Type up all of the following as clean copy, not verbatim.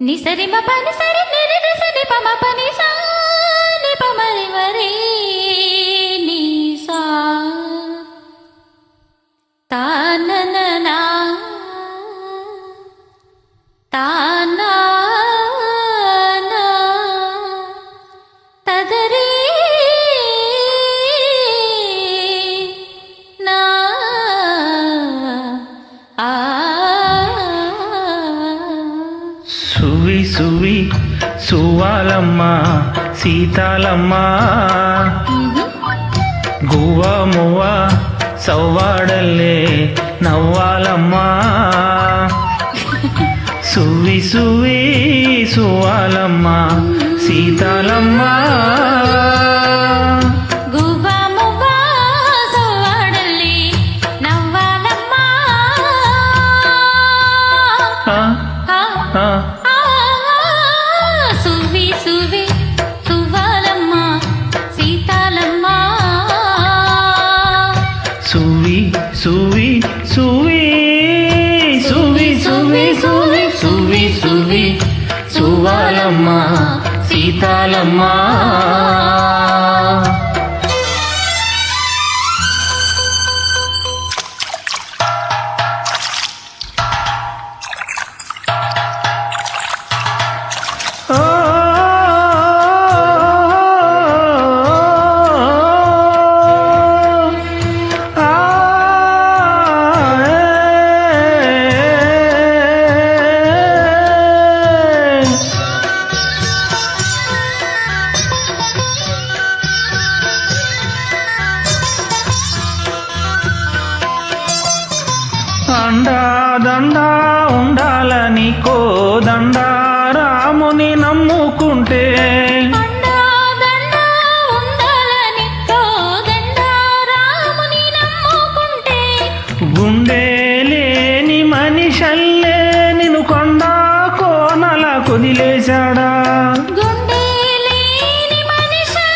నిసరి మ పని సరి నిరి నిసరి పమ పని సా ని పమరి వరి ని సా తానననా తానా నా తదరి నా ఆ సువి సువి సువాలమ్మ సీతాలమ్మ గువ్వ మువ్వ సవ్వాడల్లే నవ్వాలమ్మ సువి సువి సువాలమ్మ సీతాలమ్మ గువ్వ మువ్వ సవ్వాడల్లే నవ్వాలమ్మ ఆ, ఆ. సువి సువి సువ్వాలమ్మ సీతాలమ్మ సువి సువి సువి సువి సువి సువి సువి సువి సువాలమ్మ సీతాలమ్మ ఓ అండా దండా ఉండాలని కోదండా రాముని నమ్ముకుంటే అండా దండా ఉండాలని కోదండ రాముని నమ్ముకుంటే గుండె లేని మనిషల్లే నిన్ను కొండా కోనల కొదిలేశాడా గుండె లేని మనిషి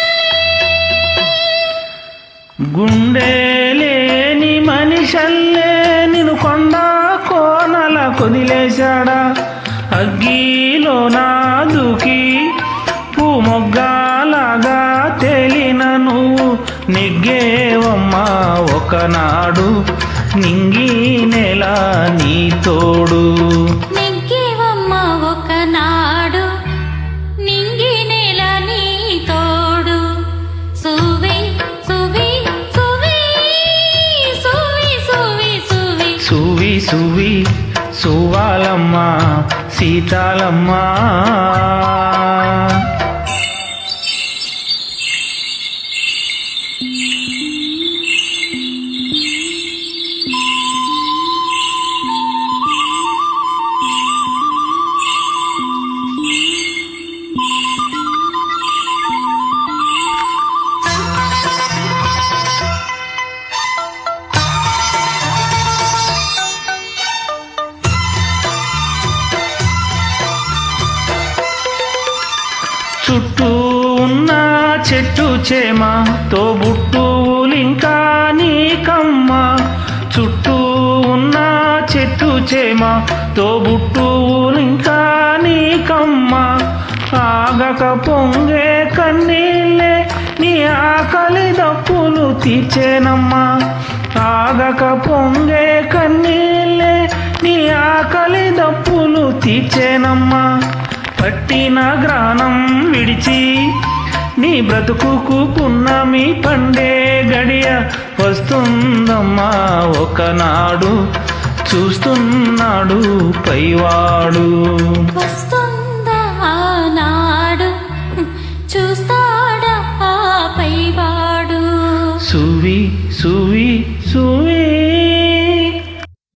గుండె లేని మనిషల్లే నిన్ను కొండా కోనల కొదిలేశాడా అగ్గిలో నాదుకి పూమొగ్గలాగా తేలిన నువ్వు నెగ్గేవమ్మా ఒకనాడు నింగి నెల నీ తోడు నెగ్గేవమ్మ ఒకనాడు నింగి నేల నీ తోడు సువి సువి సువి సువి సువి సువి సువి సువి సువాలమ్మ సీతాలమ్మ చుట్టూ ఉన్న చెట్టు చేమ తోబుట్టువులింకా నీకమ్మ చుట్టూ ఉన్న చెట్టు చేమ తోబుట్టువులింకా నీకమ్మ ఆగక పొంగే కన్నీళ్ళే నీ ఆకలి దప్పులు తీర్చేనమ్మా ఆగక పొంగే కన్నీళ్ళే నీ ఆకలి దప్పులు తీర్చేనమ్మా పట్టిన గ్రాణం విడిచి నీ బ్రతుకుకు పున్నమి పండే గడియ వస్తుందమ్మా ఒకనాడు చూస్తున్నాడు పైవాడు వస్తుందా ఆనాడు చూస్తాడా ఆ పైవాడు సువి సువి